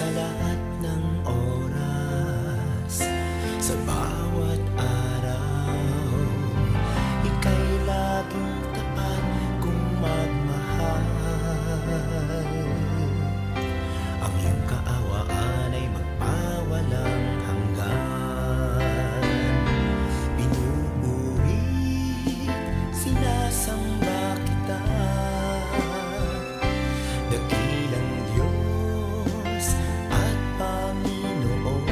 sa lahat ng oras, sa bawat araw, ika'y laging tapat kung magmahal. Ang iyong kaawaan ay magpawalang hanggan. Pinupuri, sinasamba kita, dakilang Diyos at Panginoon.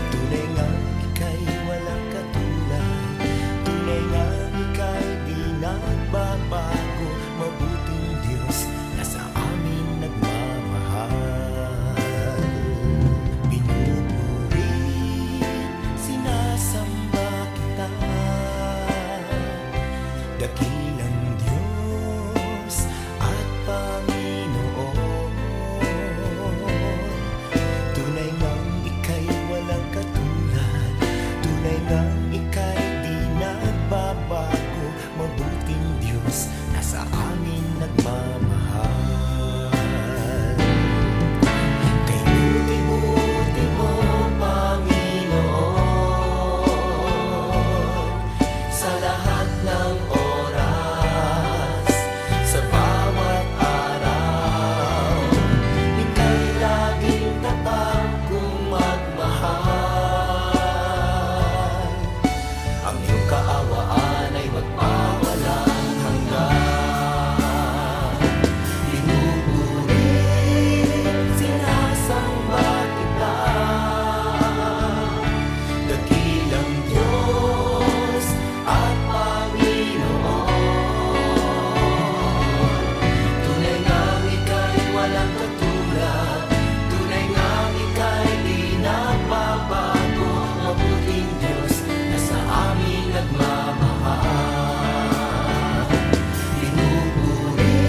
Tunay ngang ika'y walang katulad, tunay ngang ika'y di nagbabago, mabuting Diyos na sa amin nagmamahal. Pinupuri, sinasamba kita, dakilang Diyos at Panginoon. Tunay ngang ika'y walang katulad, tunay ngang ika'y di nagbabago, mabuting Diyos na sa amin nagmamahal. Kay buti-buti mo, Panginoon, sa lahat ng oras, sa bawat araw, ika'y laging tapat kung magmahal. Ang iyong kaawaan ay magpawalang hanggan. Pinupuri, sinasamba kita, dakilang Diyos at Panginoon. Tunay ngang ika'y walang katulad, tunay ngang ika'y di nagbabago, mabuting Diyos na sa amin nagmamahal. Pinupuri,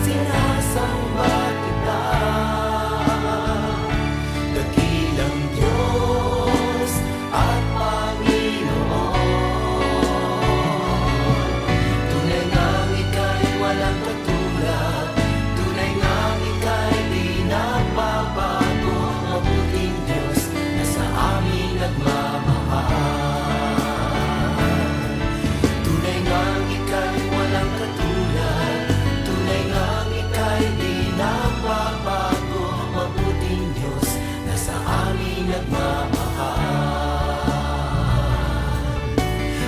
sinasamba kita, dakilang Diyos at Panginoon. Tunay ngang ika'y walang katulad, tunay ngang ika'y di nagbabago, mabuting Diyos na sa amin nagmamahal. Tunay ngang ika'y walang katulad, tunay ngang ika'y di nagbabago, mabuting Diyos na sa amin nagmamahal.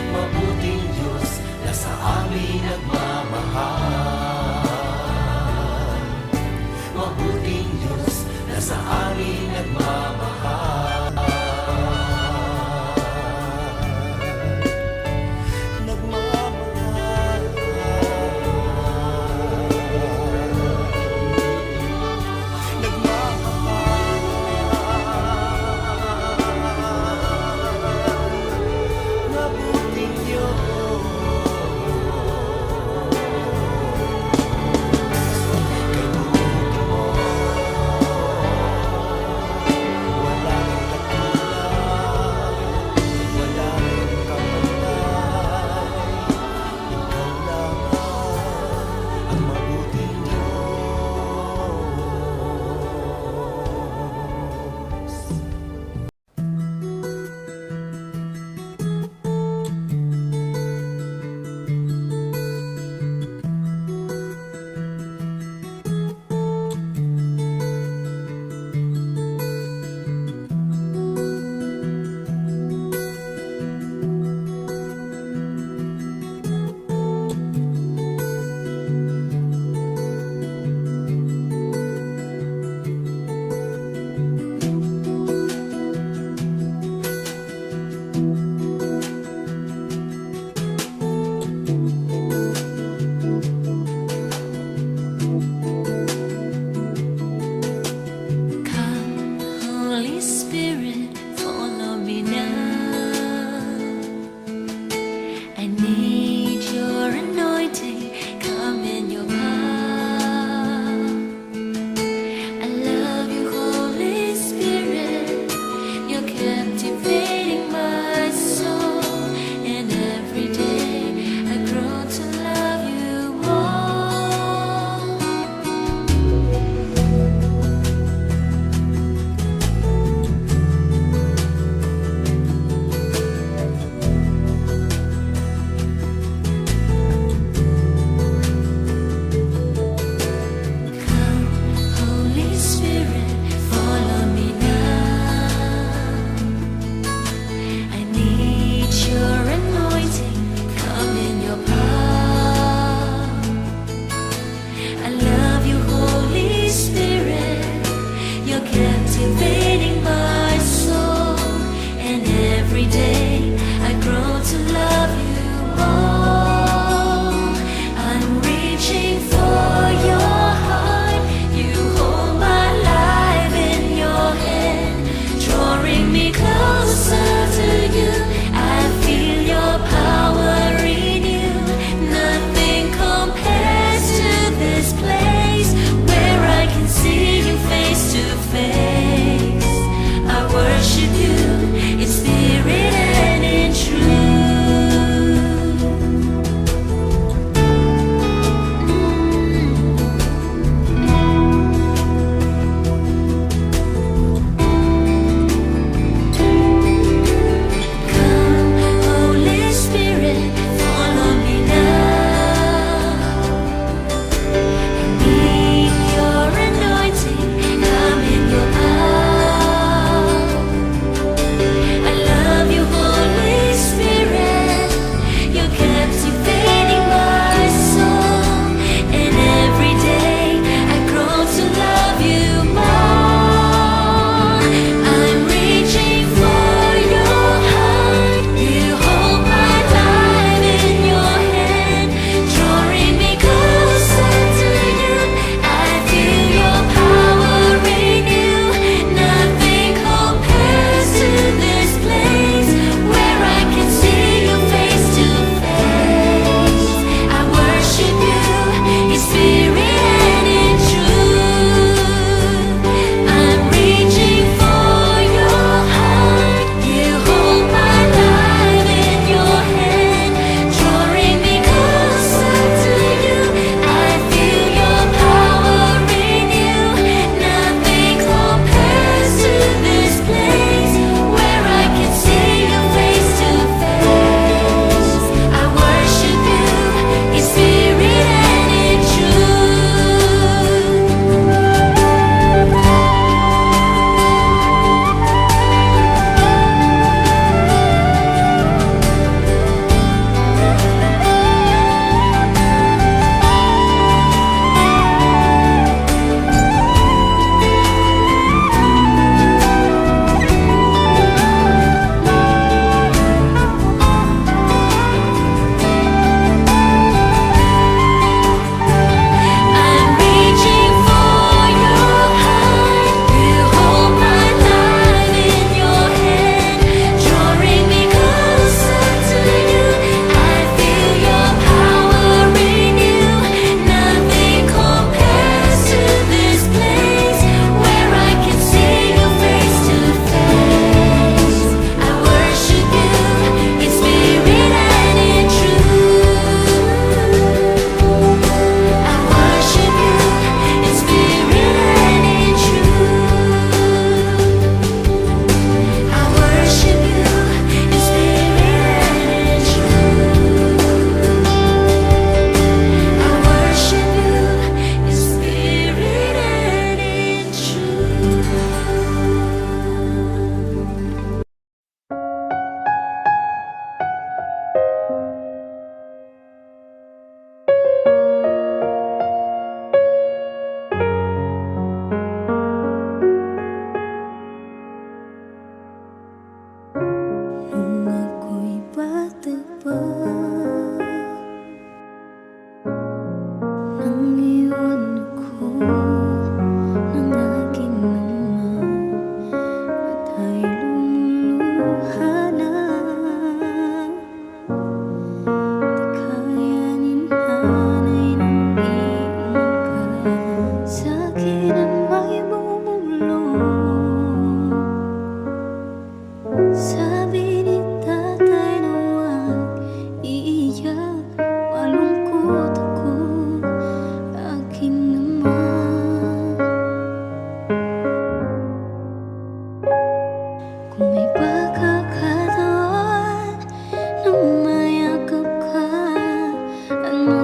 Mabuting Diyos na sa amin nagmamahal. Mabuting Diyos na sa amin nagmamahal. Nagmamahal. Nagmamahal. Mabuting Diyos.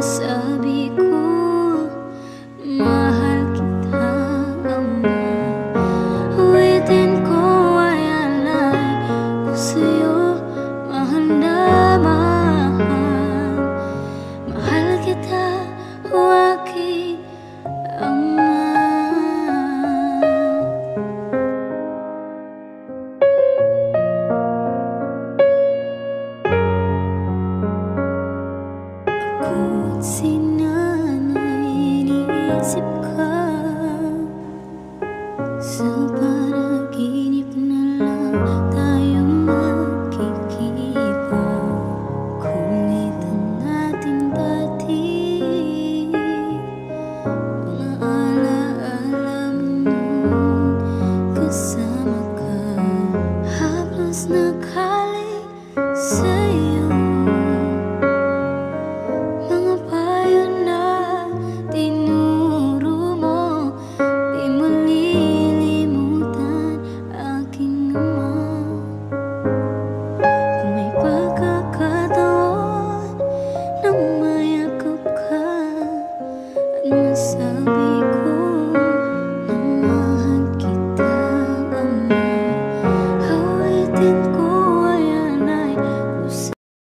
masabi ko mahal kita, Ama. Awitin ko ay alay ko sa'yo, mahal na mahal. Mahal kita, o aking Ama. Ako't si nanay, iniisip ka sa panaginip na lang tayo magkikita. Kulitan natin dati, mga alaala mo nun kasama ka. Haplos nakaling sa'yo, mga payo na tinuro mo, di mo lilimutan, aking Ama. Kung may pagkakataon na mayakap ka at masabi ko